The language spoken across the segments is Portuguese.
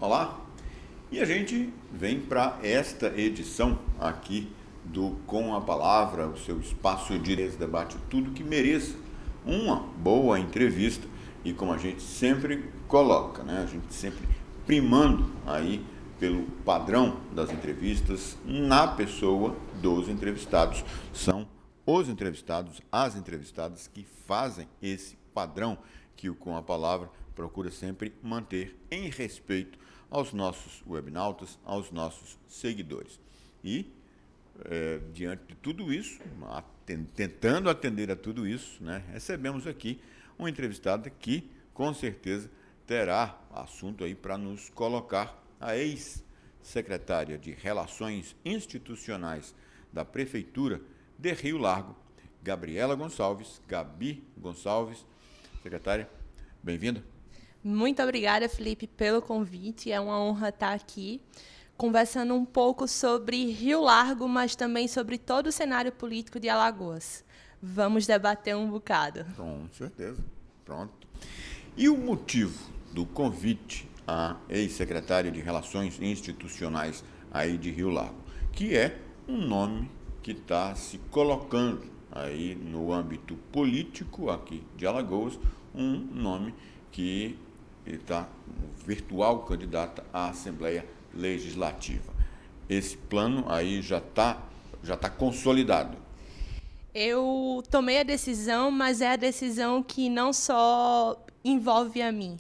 Olá, e a gente vem para esta edição aqui do Com a Palavra, o seu espaço de debate, tudo que mereça uma boa entrevista e como a gente sempre coloca, né? A gente sempre primando aí pelo padrão das entrevistas na pessoa dos entrevistados. São os entrevistados, as entrevistadas que fazem esse padrão que o Com a Palavra procura sempre manter em respeito aos nossos webnautas, aos nossos seguidores. E, diante de tudo isso, tentando atender a tudo isso, né, recebemos aqui um entrevistado que, com certeza, terá assunto aí para nos colocar a ex-secretária de Relações Institucionais da Prefeitura de Rio Largo, Gabriela Gonçalves, Gabi Gonçalves. Secretária, bem-vinda. Muito obrigada, Felipe, pelo convite. É uma honra estar aqui conversando um pouco sobre Rio Largo, mas também sobre todo o cenário político de Alagoas. Vamos debater um bocado. Com certeza. Pronto. E o motivo do convite à ex-secretária de Relações Institucionais aí de Rio Largo, que é um nome que está se colocando aí no âmbito político aqui de Alagoas, um nome que está virtual candidata à Assembleia Legislativa. Esse plano aí já tá consolidado. Eu tomei a decisão, mas é a decisão que não só envolve a mim,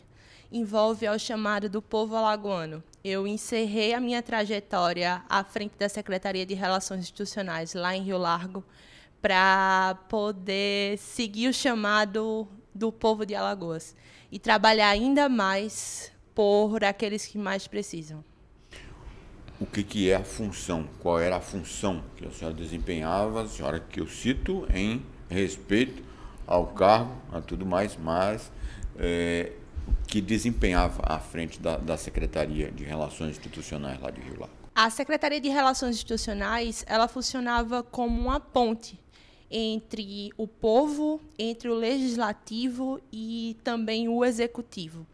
envolve ao chamado do povo alagoano. Eu encerrei a minha trajetória à frente da Secretaria de Relações Institucionais, lá em Rio Largo, para poder seguir o chamado do povo de Alagoas e trabalhar ainda mais por aqueles que mais precisam. O que é a função? Qual era a função que a senhora desempenhava? A senhora que eu cito em respeito ao cargo, a tudo mais, mas que desempenhava à frente da Secretaria de Relações Institucionais lá de Rio Largo. A Secretaria de Relações Institucionais, ela funcionava como uma ponte entre o povo, entre o legislativo e também o executivo.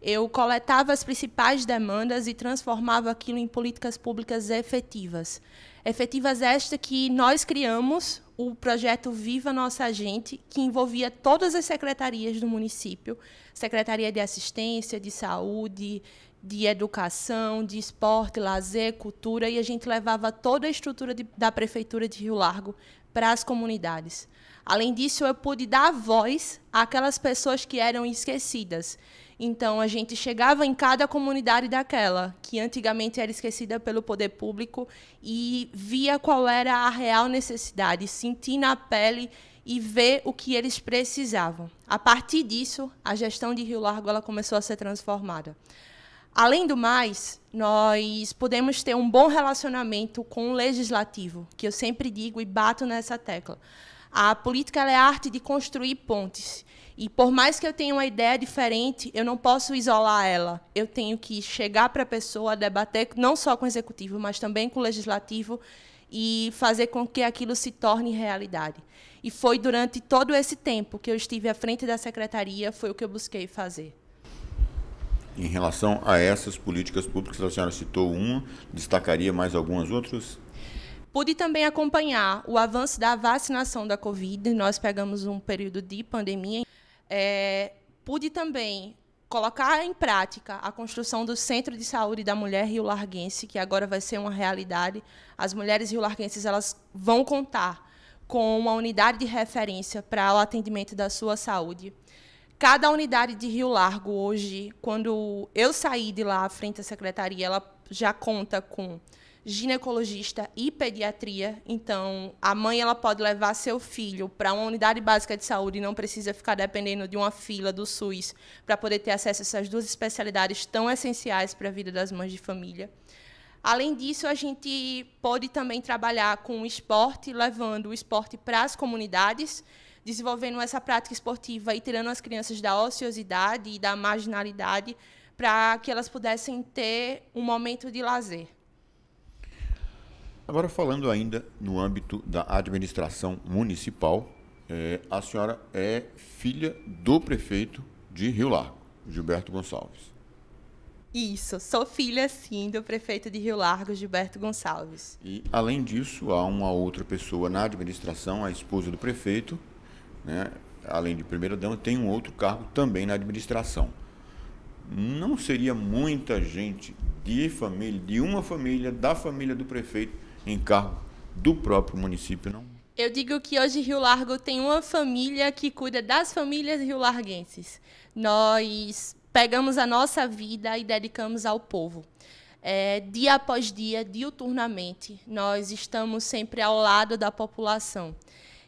Eu coletava as principais demandas e transformava aquilo em políticas públicas efetivas. Efetivas esta que nós criamos o projeto Viva Nossa Gente, que envolvia todas as secretarias do município, Secretaria de Assistência, de Saúde, de Educação, de Esporte, Lazer, Cultura, e a gente levava toda a estrutura da Prefeitura de Rio Largo para as comunidades. Além disso, eu pude dar voz àquelas pessoas que eram esquecidas. Então, a gente chegava em cada comunidade daquela, que antigamente era esquecida pelo poder público, e via qual era a real necessidade, sentir na pele e ver o que eles precisavam. A partir disso, a gestão de Rio Largo ela começou a ser transformada. Além do mais, nós podemos ter um bom relacionamento com o legislativo, que eu sempre digo e bato nessa tecla. A política ela é a arte de construir pontes. E, por mais que eu tenha uma ideia diferente, eu não posso isolar ela. Eu tenho que chegar para a pessoa, debater não só com o executivo, mas também com o legislativo e fazer com que aquilo se torne realidade. E foi durante todo esse tempo que eu estive à frente da secretaria, foi o que eu busquei fazer. Em relação a essas políticas públicas, a senhora citou uma, destacaria mais algumas outras? Pude também acompanhar o avanço da vacinação da Covid, nós pegamos um período de pandemia. Pude também colocar em prática a construção do Centro de Saúde da Mulher Rio-Larguense, que agora vai ser uma realidade. As mulheres rio-larguenses elas vão contar com uma unidade de referência para o atendimento da sua saúde. Cada unidade de Rio Largo, hoje, quando eu saí de lá à frente da secretaria, ela já conta com ginecologista e pediatria. Então, a mãe ela pode levar seu filho para uma unidade básica de saúde e não precisa ficar dependendo de uma fila do SUS para poder ter acesso a essas duas especialidades tão essenciais para a vida das mães de família. Além disso, a gente pode também trabalhar com o esporte, levando o esporte para as comunidades, desenvolvendo essa prática esportiva e tirando as crianças da ociosidade e da marginalidade para que elas pudessem ter um momento de lazer. Agora, falando ainda no âmbito da administração municipal, a senhora é filha do prefeito de Rio Largo, Gilberto Gonçalves. Isso, sou filha, sim, do prefeito de Rio Largo, Gilberto Gonçalves. E, além disso, há uma outra pessoa na administração, a esposa do prefeito, né? Além de primeira-dama, tem um outro cargo também na administração. Não seria muita gente de família, de uma família, da família do prefeito, em cargo do próprio município, não? Eu digo que hoje Rio Largo tem uma família que cuida das famílias riolarguenses. Nós pegamos a nossa vida e dedicamos ao povo. Dia após dia, diuturnamente, nós estamos sempre ao lado da população.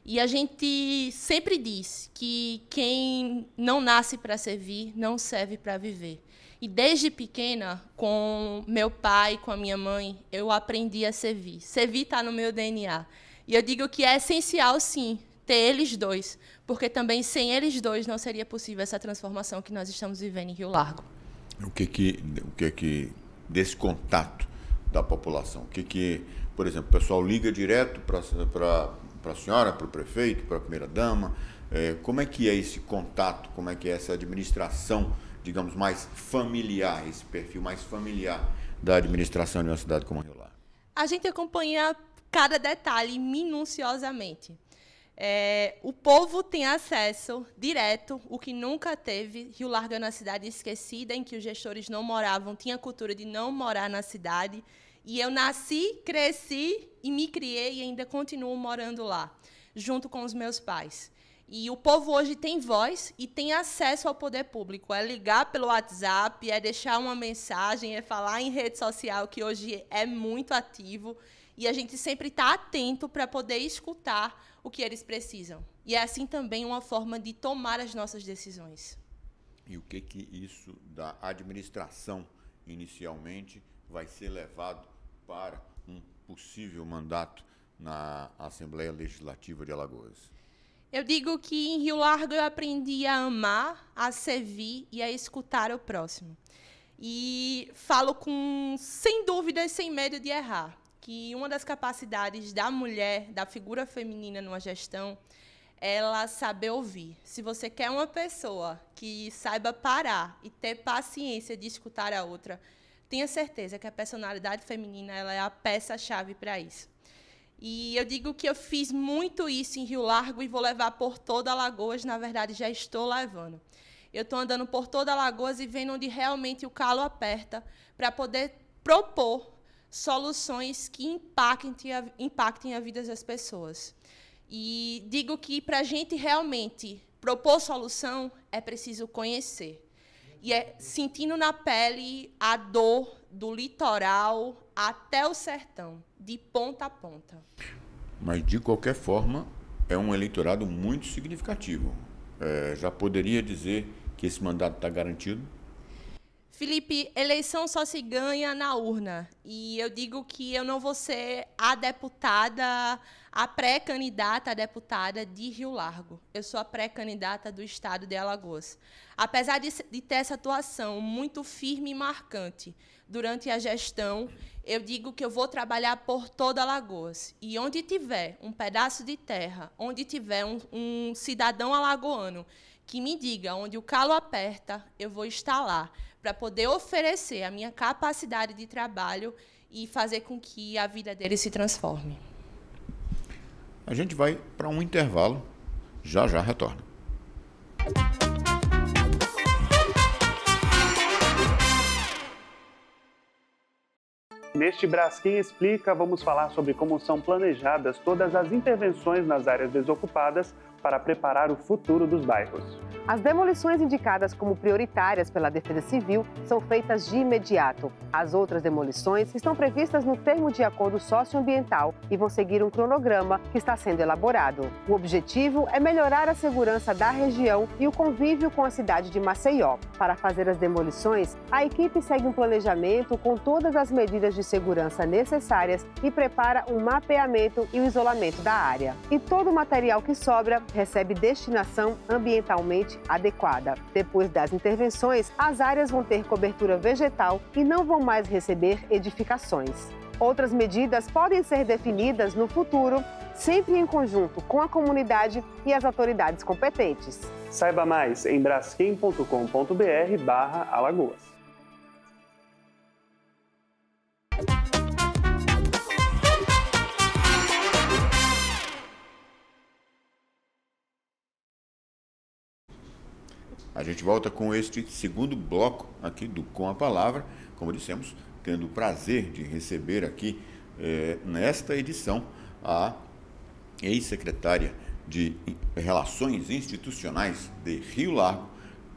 E a gente sempre diz que quem não nasce para servir, não serve para viver. E desde pequena, com meu pai, com a minha mãe, eu aprendi a servir. Servir está no meu DNA. E eu digo que é essencial, sim, ter eles dois, porque também sem eles dois não seria possível essa transformação que nós estamos vivendo em Rio Largo. O que desse contato da população? Por exemplo, o pessoal liga direto para a senhora, para o prefeito, para a primeira-dama? Como é que é esse contato? Como é que é essa administração, digamos, mais familiar, esse perfil mais familiar da administração de uma cidade como Rio Largo? A gente acompanha cada detalhe minuciosamente. O povo tem acesso direto, o que nunca teve. Rio Largo é uma cidade esquecida, em que os gestores não moravam, tinha a cultura de não morar na cidade. E eu nasci, cresci e me criei e ainda continuo morando lá, junto com os meus pais. E o povo hoje tem voz e tem acesso ao poder público. É ligar pelo WhatsApp, é deixar uma mensagem, é falar em rede social, que hoje é muito ativo. E a gente sempre está atento para poder escutar o que eles precisam. E é assim também uma forma de tomar as nossas decisões. E o que isso da administração, inicialmente, vai ser levado para um possível mandato na Assembleia Legislativa de Alagoas? Eu digo que em Rio Largo eu aprendi a amar, a servir e a escutar o próximo. E falo sem dúvidas, sem medo de errar, que uma das capacidades da mulher, da figura feminina numa gestão, é ela saber ouvir. Se você quer uma pessoa que saiba parar e ter paciência de escutar a outra, tenha certeza que a personalidade feminina ela é a peça-chave para isso. E eu digo que eu fiz muito isso em Rio Largo e vou levar por toda Alagoas, na verdade já estou levando. Eu estou andando por toda Alagoas e vendo onde realmente o calo aperta para poder propor soluções que impactem a vida das pessoas. E digo que para a gente realmente propor solução é preciso conhecer. E é sentindo na pele a dor do litoral até o sertão, de ponta a ponta. Mas, de qualquer forma, é um eleitorado muito significativo. Já poderia dizer que esse mandato está garantido? Felipe, eleição só se ganha na urna. E eu digo que eu não vou ser a pré-candidata a deputada de Rio Largo. Eu sou a pré-candidata do estado de Alagoas. Apesar de ter essa atuação muito firme e marcante durante a gestão, eu digo que eu vou trabalhar por toda Alagoas. E onde tiver um pedaço de terra, onde tiver um cidadão alagoano que me diga onde o calo aperta, eu vou estar lá, para poder oferecer a minha capacidade de trabalho e fazer com que a vida dele se transforme. A gente vai para um intervalo, já retorna. Neste Braskem Explica, vamos falar sobre como são planejadas todas as intervenções nas áreas desocupadas para preparar o futuro dos bairros. As demolições indicadas como prioritárias pela Defesa Civil são feitas de imediato. As outras demolições estão previstas no termo de acordo socioambiental e vão seguir um cronograma que está sendo elaborado. O objetivo é melhorar a segurança da região e o convívio com a cidade de Maceió. Para fazer as demolições, a equipe segue um planejamento com todas as medidas de segurança necessárias e prepara um mapeamento e o isolamento da área. E todo o material que sobra recebe destinação ambientalmente adequada. Depois das intervenções, as áreas vão ter cobertura vegetal e não vão mais receber edificações. Outras medidas podem ser definidas no futuro, sempre em conjunto com a comunidade e as autoridades competentes. Saiba mais em braskem.com.br/Alagoas. A gente volta com este segundo bloco aqui do Com a Palavra, como dissemos, tendo o prazer de receber aqui, nesta edição, a ex-secretária de Relações Institucionais de Rio Largo,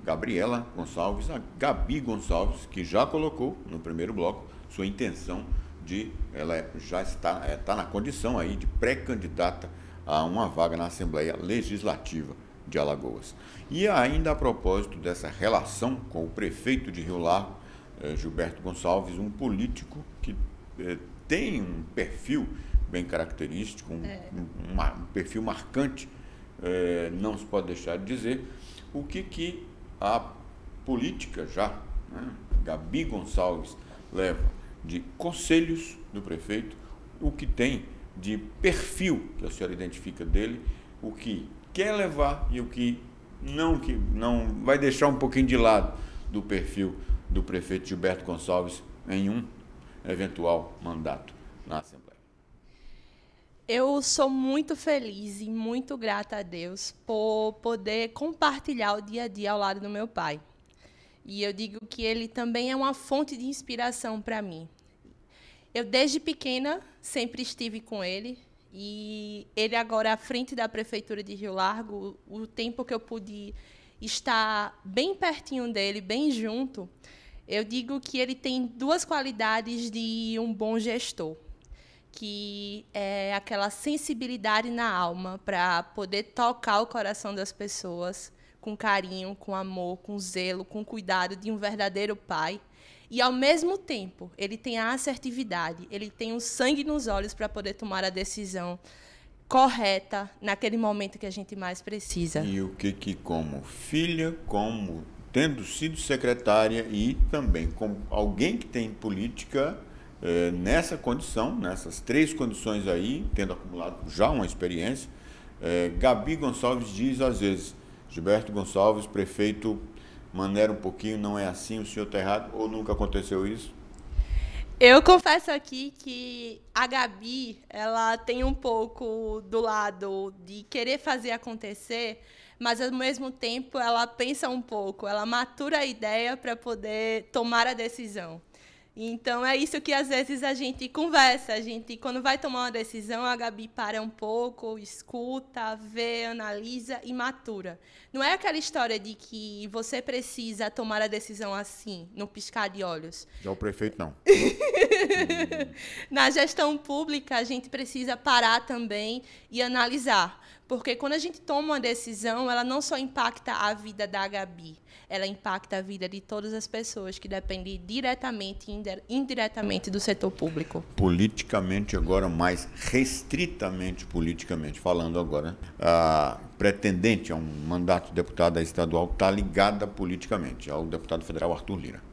Gabriela Gonçalves, a Gabi Gonçalves, que já colocou no primeiro bloco sua intenção de, ela já está na condição aí de pré-candidata a uma vaga na Assembleia Legislativa de Alagoas. E ainda a propósito dessa relação com o prefeito de Rio Largo, Gilberto Gonçalves, um político que tem um perfil bem característico, um perfil marcante, não se pode deixar de dizer, o que a política já, né, Gabi Gonçalves, leva de conselhos do prefeito, o que tem de perfil que a senhora identifica dele, o que quer levar e o que não vai deixar um pouquinho de lado do perfil do prefeito Gilberto Gonçalves em um eventual mandato na Assembleia. Eu sou muito feliz e muito grata a Deus por poder compartilhar o dia a dia ao lado do meu pai. E eu digo que ele também é uma fonte de inspiração para mim. Eu, desde pequena, sempre estive com ele. E ele agora à frente da Prefeitura de Rio Largo, o tempo que eu pude estar bem pertinho dele, bem junto, eu digo que ele tem duas qualidades de um bom gestor, que é aquela sensibilidade na alma para poder tocar o coração das pessoas com carinho, com amor, com zelo, com cuidado de um verdadeiro pai. E, ao mesmo tempo, ele tem a assertividade, ele tem o sangue nos olhos para poder tomar a decisão correta naquele momento que a gente mais precisa. E o que como filha, como tendo sido secretária e também como alguém que tem política nessa condição, nessas três condições aí, tendo acumulado já uma experiência, Gabi Gonçalves diz às vezes, Gilberto Gonçalves, prefeito, maneira um pouquinho, não é assim, o senhor está errado, ou nunca aconteceu isso? Eu confesso aqui que a Gabi, ela tem um pouco do lado de querer fazer acontecer, mas, ao mesmo tempo, ela pensa um pouco, ela matura a ideia para poder tomar a decisão. Então, é isso que, às vezes, a gente conversa. A gente, quando vai tomar uma decisão, a Gabi para um pouco, escuta, vê, analisa e matura. Não é aquela história de que você precisa tomar a decisão assim, no piscar de olhos. Já o prefeito, não. Na gestão pública, a gente precisa parar também e analisar. Porque, quando a gente toma uma decisão, ela não só impacta a vida da Gabi, ela impacta a vida de todas as pessoas que dependem diretamente e indiretamente do setor público. Politicamente agora, mais restritamente politicamente falando agora, a pretendente a um mandato de deputada estadual está ligada politicamente ao deputado federal Arthur Lira.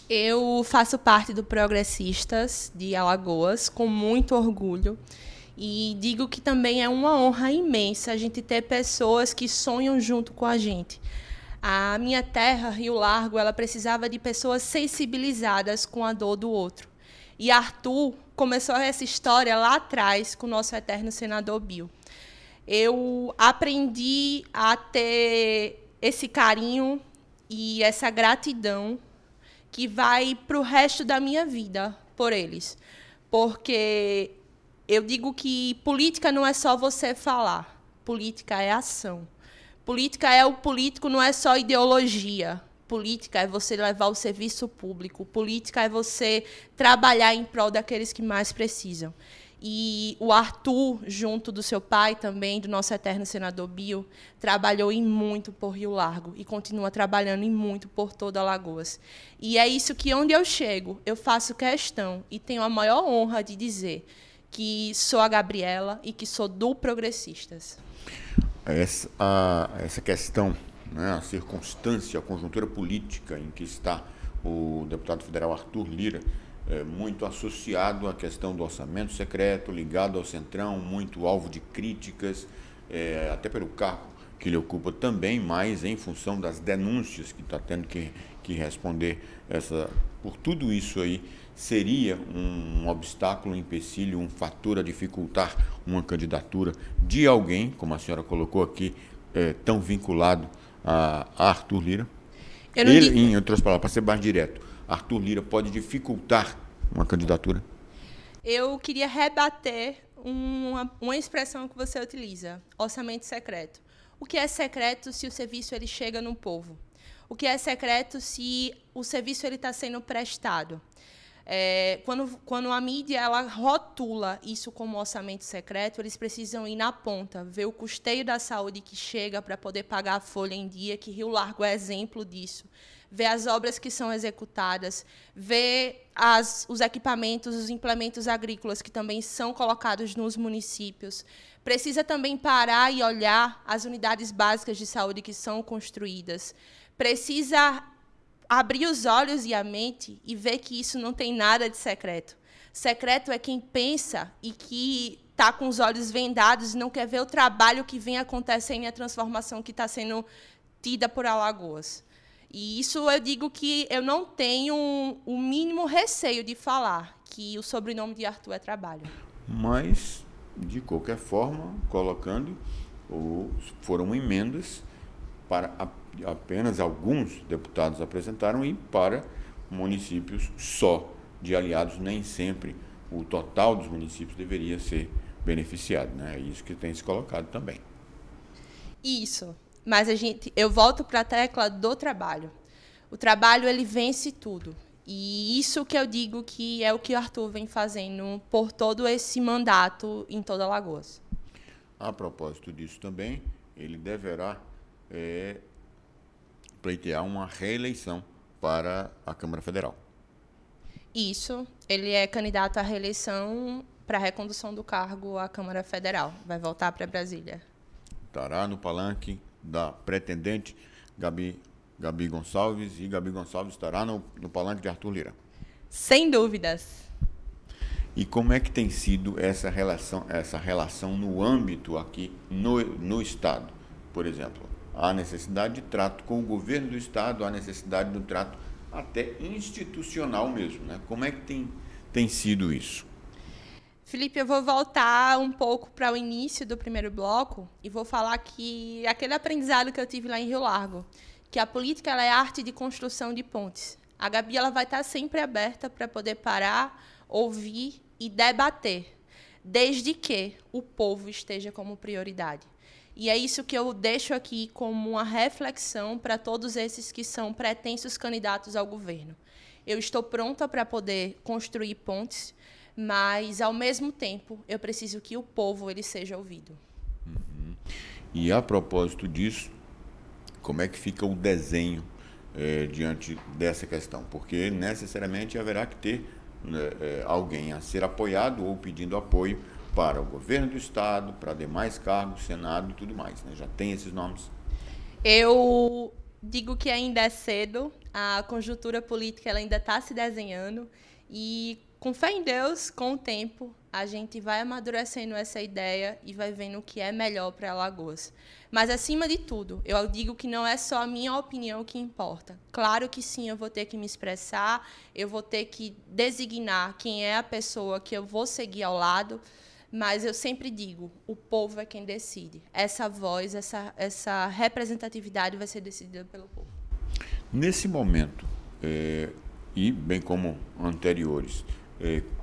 Eu faço parte do Progressistas de Alagoas, com muito orgulho. E digo que também é uma honra imensa a gente ter pessoas que sonham junto com a gente. A minha terra, Rio Largo, ela precisava de pessoas sensibilizadas com a dor do outro. E Arthur começou essa história lá atrás com o nosso eterno senador Bill. Eu aprendi a ter esse carinho e essa gratidão que vai para o resto da minha vida por eles. Porque eu digo que política não é só você falar, política é ação. Política é o político, não é só ideologia. Política é você levar o serviço público. Política é você trabalhar em prol daqueles que mais precisam. E o Arthur, junto do seu pai também, do nosso eterno senador Bill, trabalhou em muito por Rio Largo e continua trabalhando em muito por toda Alagoas. E é isso que, onde eu chego, eu faço questão e tenho a maior honra de dizer que sou a Gabriela e que sou do Progressistas. Essa questão, né, a circunstância, a conjuntura política em que está o deputado federal Arthur Lira, muito associado à questão do orçamento secreto, ligado ao Centrão, muito alvo de críticas, até pelo cargo que ele ocupa também, mas em função das denúncias que está tendo que responder por tudo isso aí, seria um obstáculo, um empecilho, um fator a dificultar uma candidatura de alguém, como a senhora colocou aqui, tão vinculado a Arthur Lira? Em outras palavras, para ser mais direto, Arthur Lira pode dificultar uma candidatura? Eu queria rebater uma expressão que você utiliza, orçamento secreto. O que é secreto se o serviço ele chega no povo? O que é secreto se o serviço está sendo prestado? Quando a mídia ela rotula isso como orçamento secreto, eles precisam ir na ponta, ver o custeio da saúde que chega para poder pagar a folha em dia, que Rio Largo é exemplo disso, ver as obras que são executadas, ver os equipamentos, os implementos agrícolas que também são colocados nos municípios. Precisa também parar e olhar as unidades básicas de saúde que são construídas. Precisa abrir os olhos e a mente e ver que isso não tem nada de secreto. Secreto é quem pensa e que está com os olhos vendados e não quer ver o trabalho que vem acontecendo e a transformação que está sendo tida por Alagoas. E isso eu digo que eu não tenho o mínimo receio de falar que o sobrenome de Arthur é trabalho. Mas, de qualquer forma, colocando, foram emendas para apenas alguns deputados apresentaram e para municípios só de aliados, nem sempre o total dos municípios deveria ser beneficiado, né? É isso que tem se colocado também. Isso, mas eu volto para a tecla do trabalho. O trabalho ele vence tudo. E isso que eu digo que é o que o Arthur vem fazendo por todo esse mandato em toda Alagoas. A propósito disso também, ele deverá pleitear uma reeleição para a Câmara Federal. Isso, ele é candidato à reeleição para a recondução do cargo à Câmara Federal. Vai voltar para Brasília. Estará no palanque da pretendente Gabi Gonçalves, e Gabi Gonçalves estará no palanque de Arthur Lira. Sem dúvidas. E como é que tem sido essa relação no âmbito aqui no Estado? Por exemplo, há necessidade de trato com o governo do Estado, há necessidade do trato até institucional mesmo, né? Como é que tem sido isso? Felipe, eu vou voltar um pouco para o início do primeiro bloco e vou falar que aquele aprendizado que eu tive lá em Rio Largo, que a política ela é arte de construção de pontes. A Gabi ela vai estar sempre aberta para poder parar, ouvir e debater, desde que o povo esteja como prioridade. E é isso que eu deixo aqui como uma reflexão para todos esses que são pretensos candidatos ao governo. Eu estou pronta para poder construir pontes, mas, ao mesmo tempo, eu preciso que o povo ele seja ouvido. Uhum. E, a propósito disso, como é que fica o desenho diante dessa questão? Porque, necessariamente, haverá que ter alguém a ser apoiado ou pedindo apoio para o governo do Estado, para demais cargos, Senado e tudo mais, né? Já tem esses nomes? Eu digo que ainda é cedo, a conjuntura política ela ainda está se desenhando e, com fé em Deus, com o tempo, a gente vai amadurecendo essa ideia e vai vendo o que é melhor para Alagoas. Mas, acima de tudo, eu digo que não é só a minha opinião que importa. Claro que sim, eu vou ter que me expressar, eu vou ter que designar quem é a pessoa que eu vou seguir ao lado, mas eu sempre digo, o povo é quem decide. Essa voz, essa representatividade vai ser decidida pelo povo. Nesse momento, e bem como anteriores,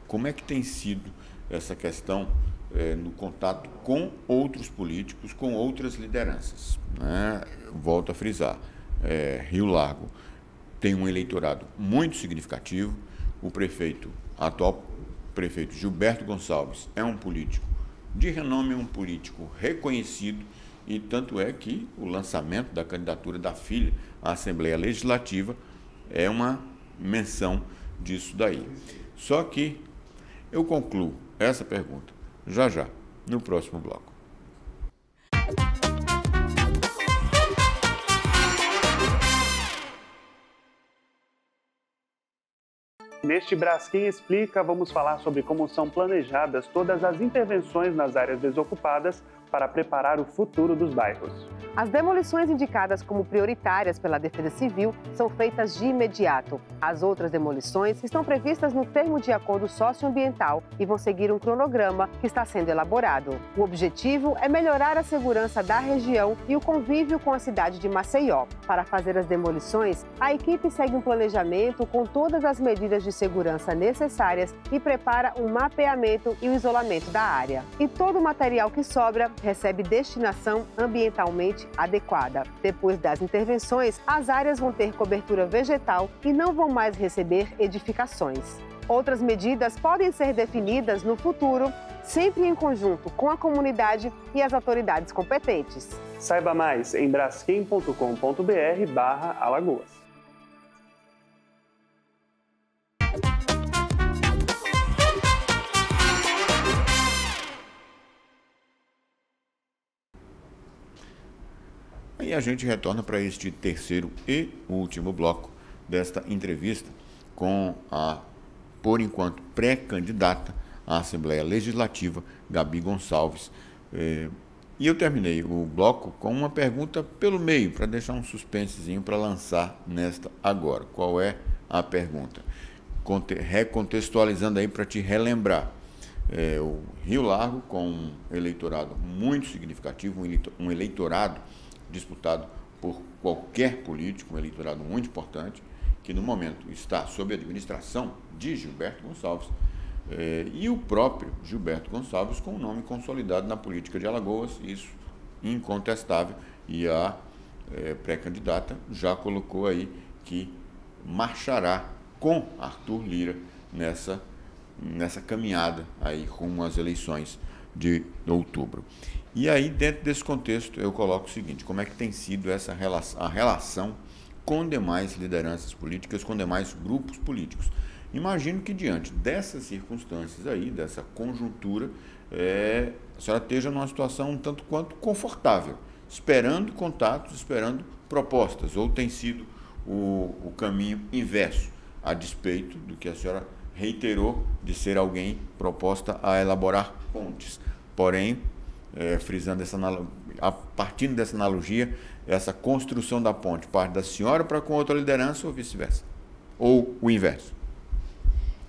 como é que tem sido essa questão no contato com outros políticos, com outras lideranças, né? Volto a frisar, Rio Largo tem um eleitorado muito significativo, o atual prefeito Gilberto Gonçalves é um político de renome, um político reconhecido, e tanto é que o lançamento da candidatura da filha à Assembleia Legislativa é uma menção disso daí. Só que eu concluo essa pergunta já, no próximo bloco. Neste Braskem Explica, vamos falar sobre como são planejadas todas as intervenções nas áreas desocupadas para preparar o futuro dos bairros. As demolições indicadas como prioritárias pela Defesa Civil são feitas de imediato. As outras demolições estão previstas no termo de acordo socioambiental e vão seguir um cronograma que está sendo elaborado. O objetivo é melhorar a segurança da região e o convívio com a cidade de Maceió. Para fazer as demolições, a equipe segue um planejamento com todas as medidas de segurança necessárias e prepara um mapeamento e o isolamento da área. E todo o material que sobra recebe destinação ambientalmente adequada. Depois das intervenções, as áreas vão ter cobertura vegetal e não vão mais receber edificações. Outras medidas podem ser definidas no futuro, sempre em conjunto com a comunidade e as autoridades competentes. Saiba mais em braskem.com.br/Alagoas. E a gente retorna para este terceiro e último bloco desta entrevista com a, por enquanto, pré-candidata à Assembleia Legislativa, Gabi Gonçalves. E eu terminei o bloco com uma pergunta pelo meio, para deixar um suspensezinho para lançar nesta agora. Qual é a pergunta? Recontextualizando aí para te relembrar. O Rio Largo, com um eleitorado muito significativo, um eleitorado disputado por qualquer político, um eleitorado muito importante, que no momento está sob a administração de Gilberto Gonçalves, e o próprio Gilberto Gonçalves com um nome consolidado na política de Alagoas, isso incontestável, e a pré-candidata já colocou aí que marchará com Arthur Lira nessa caminhada aí rumo às eleições de outubro. E aí, dentro desse contexto, eu coloco o seguinte: como é que tem sido a relação com demais lideranças políticas, com demais grupos políticos? Imagino que diante dessas circunstâncias aí, dessa conjuntura, a senhora esteja numa situação um tanto quanto confortável, esperando contatos, esperando propostas, ou tem sido o caminho inverso, a despeito do que a senhora reiterou de ser alguém proposta a elaborar pontes. Porém, frisando partindo dessa analogia, essa construção da ponte parte da senhora para com outra liderança ou vice-versa? Ou o inverso?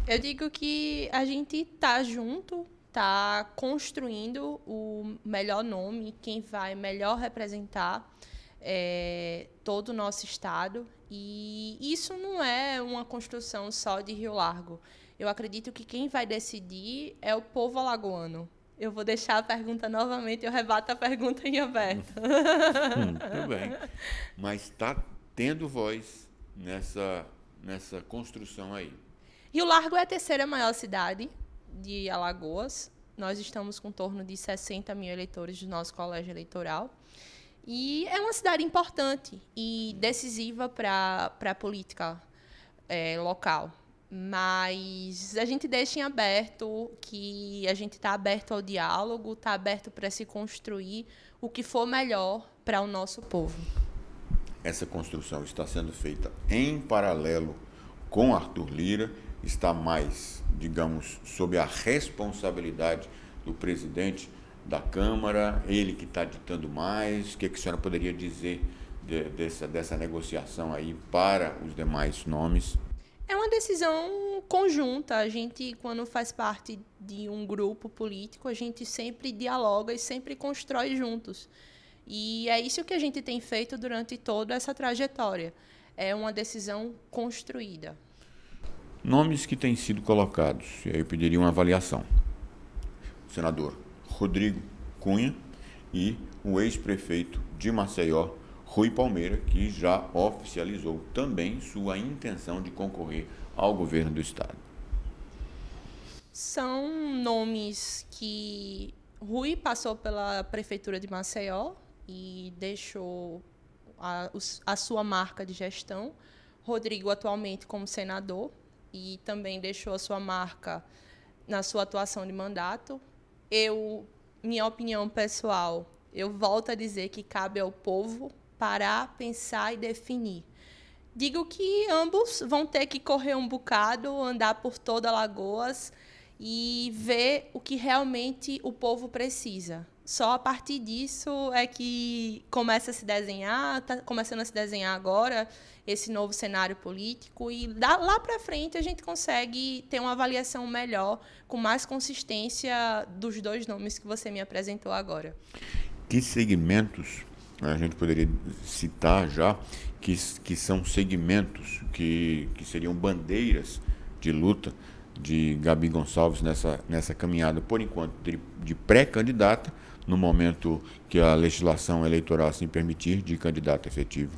Eu digo que a gente está junto, está construindo o melhor nome, quem vai melhor representar todo o nosso estado. E isso não é uma construção só de Rio Largo. Eu acredito que quem vai decidir é o povo alagoano. Eu vou deixar a pergunta novamente, eu rebato a pergunta em aberto. Tudo bem. Mas está tendo voz nessa construção aí. Rio Largo é a terceira maior cidade de Alagoas. Nós estamos com em torno de 60 mil eleitores do nosso colégio eleitoral. E é uma cidade importante e decisiva para a política local. Mas a gente deixa em aberto que a gente está aberto ao diálogo, está aberto para se construir o que for melhor para o nosso povo. Essa construção está sendo feita em paralelo com Arthur Lira, está mais, digamos, sob a responsabilidade do presidente da Câmara, ele que está ditando mais. O que a senhora poderia dizer dessa negociação aí para os demais nomes? É uma decisão conjunta. A gente, quando faz parte de um grupo político, a gente sempre dialoga e sempre constrói juntos. E é isso que a gente tem feito durante toda essa trajetória. É uma decisão construída. Nomes que têm sido colocados, e aí eu pediria uma avaliação. O senador Rodrigo Cunha e o ex-prefeito de Maceió, Rui Palmeira, que já oficializou também sua intenção de concorrer ao governo do estado. São nomes que Rui passou pela prefeitura de Maceió e deixou a sua marca de gestão. Rodrigo atualmente como senador e também deixou a sua marca na sua atuação de mandato. Minha opinião pessoal, eu volto a dizer que cabe ao povo parar, pensar e definir. Digo que ambos vão ter que correr um bocado, andar por toda Alagoas e ver o que realmente o povo precisa. Só a partir disso é que começa a se desenhar, está começando a se desenhar agora esse novo cenário político, e lá para frente a gente consegue ter uma avaliação melhor, com mais consistência dos dois nomes que você me apresentou agora. Que segmentos a gente poderia citar já que são segmentos que seriam bandeiras de luta de Gabi Gonçalves nessa caminhada, por enquanto, de pré-candidata, no momento que a legislação eleitoral assim permitir, de candidata efetivo?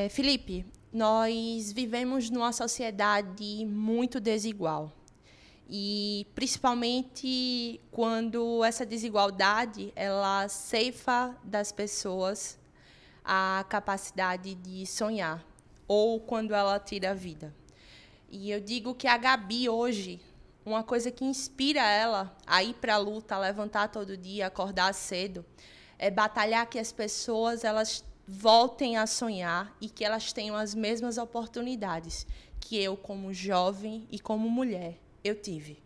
Felipe, nós vivemos numa sociedade muito desigual. E, principalmente, quando essa desigualdade ela ceifa das pessoas a capacidade de sonhar, ou quando ela tira a vida. E eu digo que a Gabi, hoje, uma coisa que inspira ela a ir para a luta, a levantar todo dia, acordar cedo, é batalhar que as pessoas elas voltem a sonhar e que elas tenham as mesmas oportunidades que eu, como jovem e como mulher, eu tive.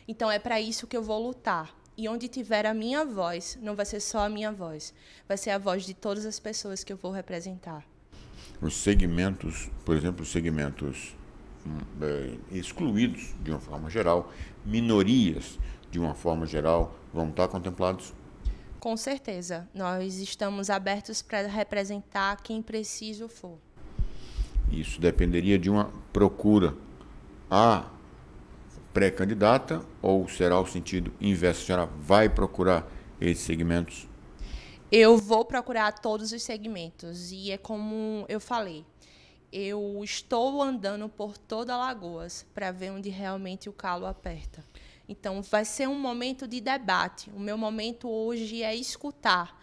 Então, é para isso que eu vou lutar. E onde tiver a minha voz, não vai ser só a minha voz, vai ser a voz de todas as pessoas que eu vou representar. Os segmentos, por exemplo, os segmentos excluídos de uma forma geral, minorias de uma forma geral, vão estar contemplados? Com certeza. Nós estamos abertos para representar quem preciso for. Isso dependeria de uma procura à pré-candidata, ou será o sentido inverso? A senhora vai procurar esses segmentos? Eu vou procurar todos os segmentos. E é como eu falei, eu estou andando por toda Alagoas para ver onde realmente o calo aperta. Então, vai ser um momento de debate. O meu momento hoje é escutar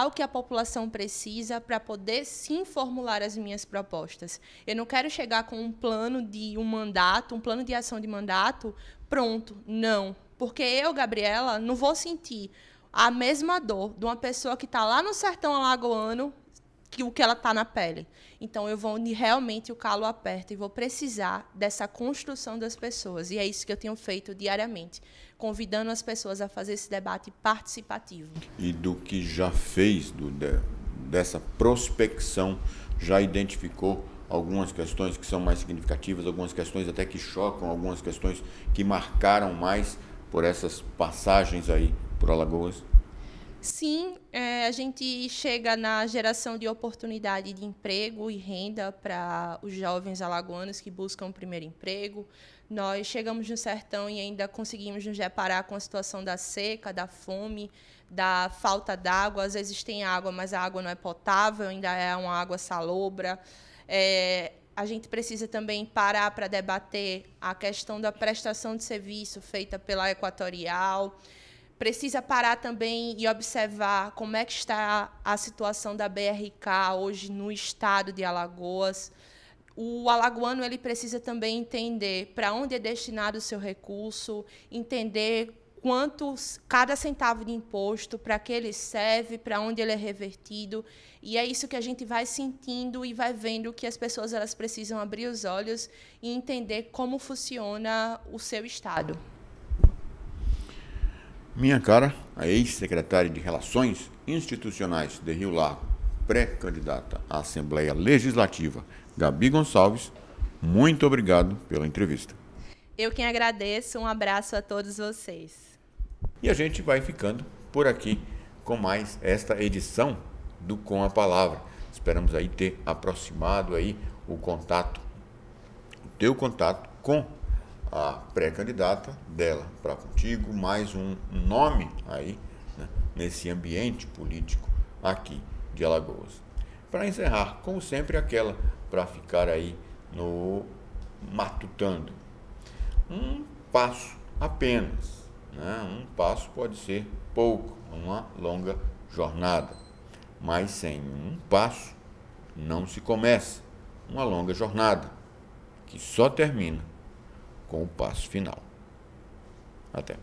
o que a população precisa para poder, sim, formular as minhas propostas. Eu não quero chegar com um plano de um plano de ação de mandato pronto. Não. Porque eu, Gabriela, não vou sentir a mesma dor de uma pessoa que está lá no sertão alagoano que o que ela está na pele. Então, eu vou onde realmente o calo aperta e vou precisar dessa construção das pessoas. E é isso que eu tenho feito diariamente, convidando as pessoas a fazer esse debate participativo. E do que já fez, dessa prospecção, já identificou algumas questões que são mais significativas, algumas questões até que chocam, algumas questões que marcaram mais por essas passagens aí por Alagoas? Sim, a gente chega na geração de oportunidade de emprego e renda para os jovens alagoanos que buscam o primeiro emprego. Nós chegamos no sertão e ainda conseguimos nos deparar com a situação da seca, da fome, da falta d'água. Às vezes tem água, mas a água não é potável, ainda é uma água salobra. A gente precisa também parar para debater a questão da prestação de serviço feita pela Equatorial. Precisa parar também e observar como é que está a situação da BRK hoje no estado de Alagoas. O alagoano ele precisa também entender para onde é destinado o seu recurso, entender quanto cada centavo de imposto, para que ele serve, para onde ele é revertido. E é isso que a gente vai sentindo e vai vendo que as pessoas elas precisam abrir os olhos e entender como funciona o seu estado. Minha cara, a ex-secretária de Relações Institucionais de Rio Largo, pré-candidata à Assembleia Legislativa, Gabi Gonçalves, muito obrigado pela entrevista. Eu quem agradeço, um abraço a todos vocês. E a gente vai ficando por aqui com mais esta edição do Com a Palavra. Esperamos aí ter aproximado aí o teu contato com a pré-candidata dela para contigo, mais um nome aí, né, nesse ambiente político aqui de Alagoas. Para encerrar, como sempre, aquela para ficar aí no matutando. Um passo apenas, né? Um passo pode ser pouco, uma longa jornada, mas sem um passo não se começa uma longa jornada, que só termina com o passo final. Até.